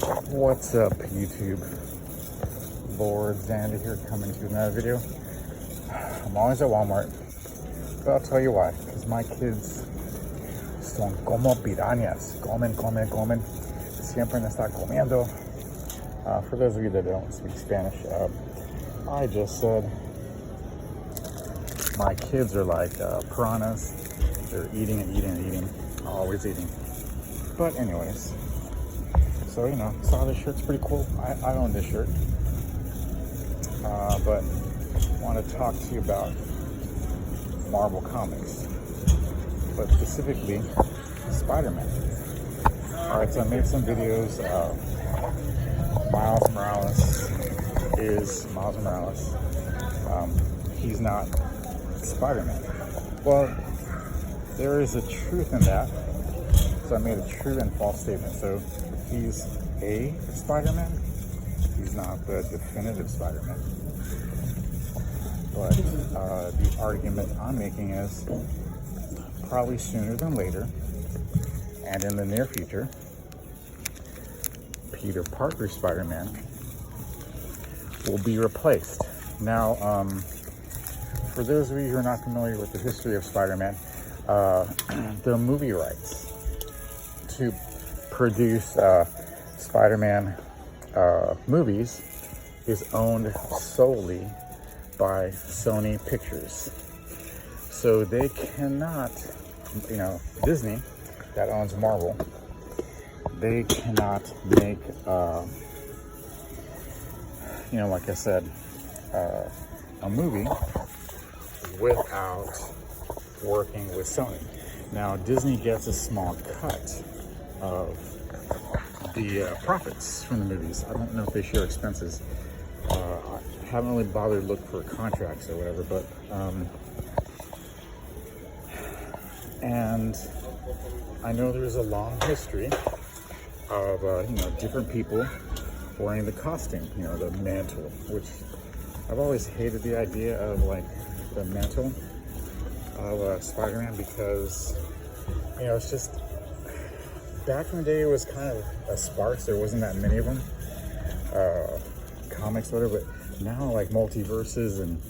What's up, YouTube? Lord Xander here, coming to another video. I'm always at Walmart, but I'll tell you why. Because my kids son como pirañas. Comen. Siempre me está comiendo. For those of you that don't speak Spanish, I just said my kids are like piranhas. They're eating and eating, always eating. But anyways, so you know, saw this shirt's pretty cool. I own this shirt, but want to talk to you about Marvel Comics, but specifically Spider-Man. All right, so I made some videos. Miles Morales is Miles Morales. He's not Spider-Man. Well, there is a truth in that. So I made a true and false statement. So he's a Spider-Man. He's not the definitive Spider-Man. But the argument I'm making is probably sooner than later, and in the near future, Peter Parker Spider-Man will be replaced. Now, for those of you who are not familiar with the history of Spider-Man, the movie rights to produce Spider-Man movies is owned solely by Sony Pictures. So they cannot, you know, Disney, that owns Marvel, they cannot make, you know, like I said, a movie without working with Sony. Now, Disney gets a small cut of the profits from the movies. I don't know if they share expenses. I haven't really bothered to look for contracts or whatever, but and I know there's a long history of you know, different people wearing the costume, you know, the mantle, which I've always hated the idea of, like, the mantle of Spider-Man, because, you know, it's just, back in the day it was kind of a sparse. There wasn't that many of them, comics, whatever. But now, like, multiverses and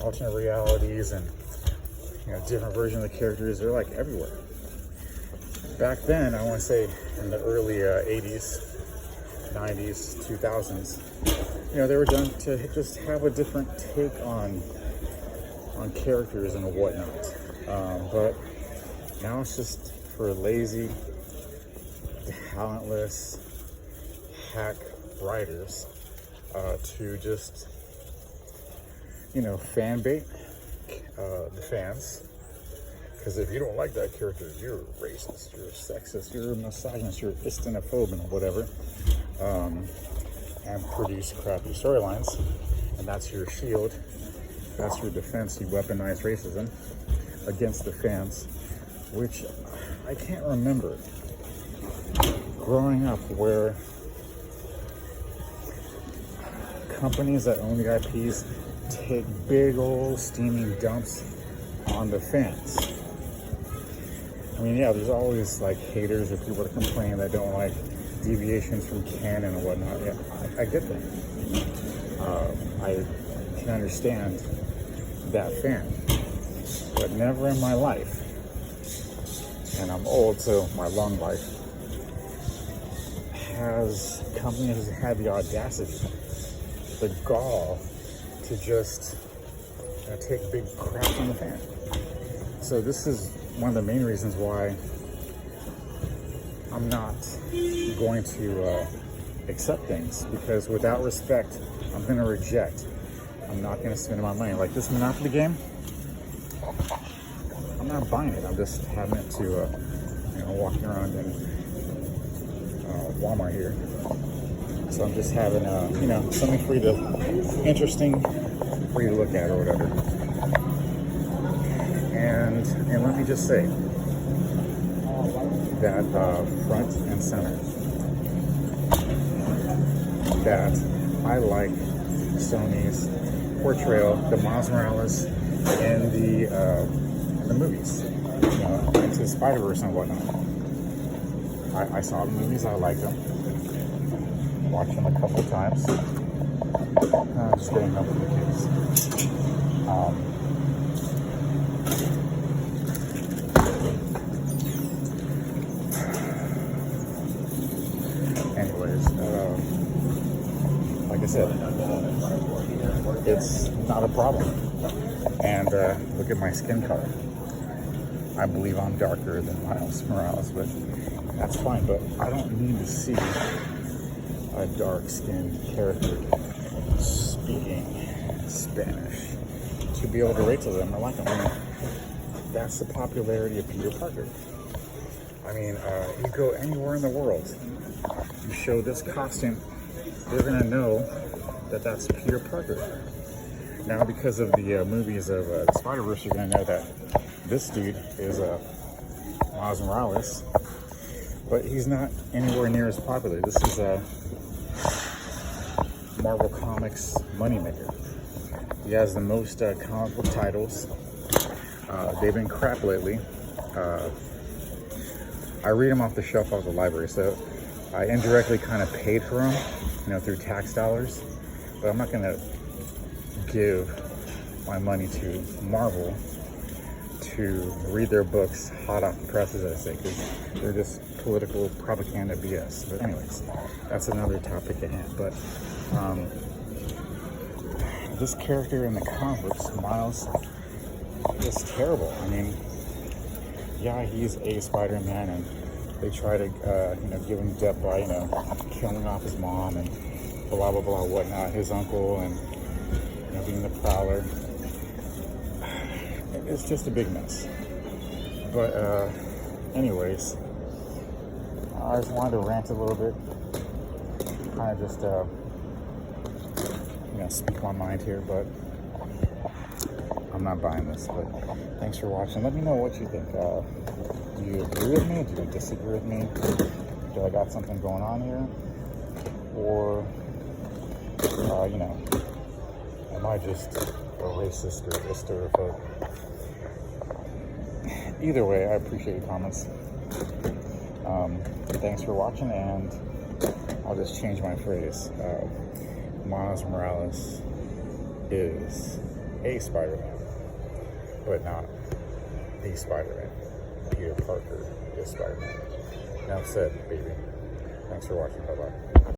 alternate realities and, you know, different versions of the characters, they're like everywhere. Back then, I want to say in the early 80s, 90s, 2000s, you know, they were done to just have a different take on characters and whatnot. But now it's just for lazy, talentless, hack writers to just, you know, fan bait the fans. Because if you don't like that character, you're racist, you're sexist, you're a misogynist, you're istinophobe and whatever, and produce crappy storylines. And that's your shield, that's your defense. You weaponize racism against the fans, which I can't remember growing up where companies that own the IPs take big old steaming dumps on the fans. I mean, yeah, there's always, like, haters or people that complain that don't like deviations from canon and whatnot. Yeah, I get that. I can understand that fan. But never in my life, and I'm old, so my long life, has companies had the audacity, the gall, to just take big crap on the fan. So this is one of the main reasons why I'm not going to accept things, because without respect, I'm going to reject. I'm not going to spend my money. Like this Monopoly game, I'm not buying it. I'm just having it to, you know, walking around in Walmart here. So I'm just having, you know, something for you to, interesting for you to look at or whatever. And let me just say that front and center, that I like Sony's portrayal, the Miles Morales in the movies, you know, into Spider-Verse and whatnot. I saw the movies, I liked them. Watch him a couple times. Just getting up with the kids. Anyways, like I said, it's not a problem. And look at my skin color. I believe I'm darker than Miles Morales, but that's fine. But I don't need to see a dark-skinned character speaking Spanish to be able to relate to them or like them. I mean, that's the popularity of Peter Parker. I mean, you go anywhere in the world, you show this costume, they're gonna know that that's Peter Parker. Now, because of the movies of the Spider-Verse, you're gonna know that this dude is Miles Morales, but he's not anywhere near as popular. This is a Marvel Comics moneymaker. He has the most comic book titles. They've been crap lately. I read them off the shelf of the library, so I indirectly kind of paid for them, through tax dollars. But I'm not gonna give my money to Marvel to read their books hot off the press, as I say, because they're just political propaganda BS. But anyways, that's another topic at hand. But this character in the comics, Miles, is terrible. I mean, yeah, he's a Spider-Man, and they try to, give him death by, killing off his mom and blah, blah, blah, whatnot, his uncle, and, being the Prowler. It's just a big mess. But, anyways, I just wanted to rant a little bit, kind of just, speak my mind here, but I'm not buying this. But thanks for watching. Let me know what you think. Do you agree with me? Do you disagree with me? Do I got something going on here? Or, am I just a racist or a hysterophobe? Either way, I appreciate your comments. Thanks for watching, and I'll just change my phrase. Miles Morales is a Spider-Man, but not the Spider-Man. Peter Parker is Spider-Man. Enough said, baby. Thanks for watching. Bye-bye.